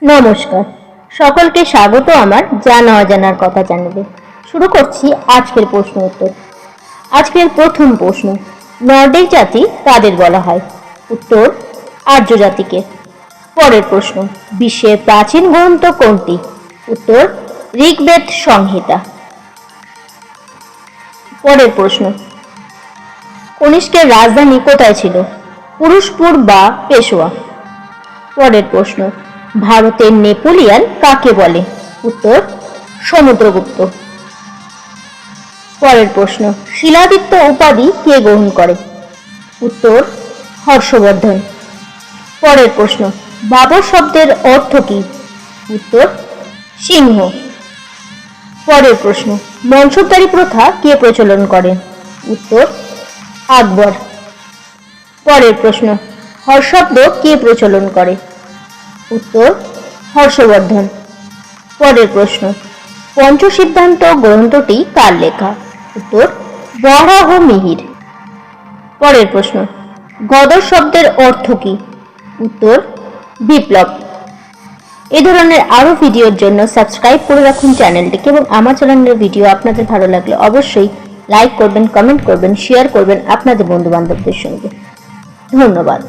নমস্কার, সকলকে স্বাগত আমার জানা অজানার কথা জানাবে। শুরু করছি আজকের প্রশ্ন উত্তর। আজকের প্রথম প্রশ্ন, নর্ডিক জাতি কাদের বলা হয়? উত্তর, আর্য জাতিকে। পরের প্রশ্ন, বিশ্বের প্রাচীন গ্রন্থ কোনটি? উত্তর, ঋগ্বেদ সংহিতা। পরের প্রশ্ন, কনিষ্কের রাজধানী কোথায় ছিল? পুরুষপুর বা পেশোয়া। পরের প্রশ্ন, ভারতের নেপোলিয়ান কাকে বলে? উত্তর, সমুদ্রগুপ্ত। পরের প্রশ্ন, শিলাদিত্য উপাধি কে গ্রহণ করে? উত্তর, হর্ষবর্ধন। পরের প্রশ্ন, বাবর শব্দের অর্থ কি? উত্তর, সিংহ। পরের প্রশ্ন, মনসবদারি প্রথা কে প্রচলন করেন? উত্তর, আকবর। পরের প্রশ্ন, হর শব্দ কে প্রচলন করে? উত্তর, হর্ষবর্ধন। পরের প্রশ্ন, পঞ্চসিদ্ধান্ত গ্রন্থটি কার লেখা? উত্তর, বরাহ মিহির। পরের প্রশ্ন, গদর শব্দের অর্থ কি? উত্তর, বিপ্লব। এই ধরনের আরো ভিডিওর জন্য সাবস্ক্রাইব করে রাখুন চ্যানেলটিকে এবং আমার চ্যানেলের ভিডিও আপনাদের ভালো লাগলে অবশ্যই লাইক করবেন, কমেন্ট করবেন, শেয়ার করবেন আপনাদের বন্ধু বান্ধবদের সঙ্গে। ধন্যবাদ।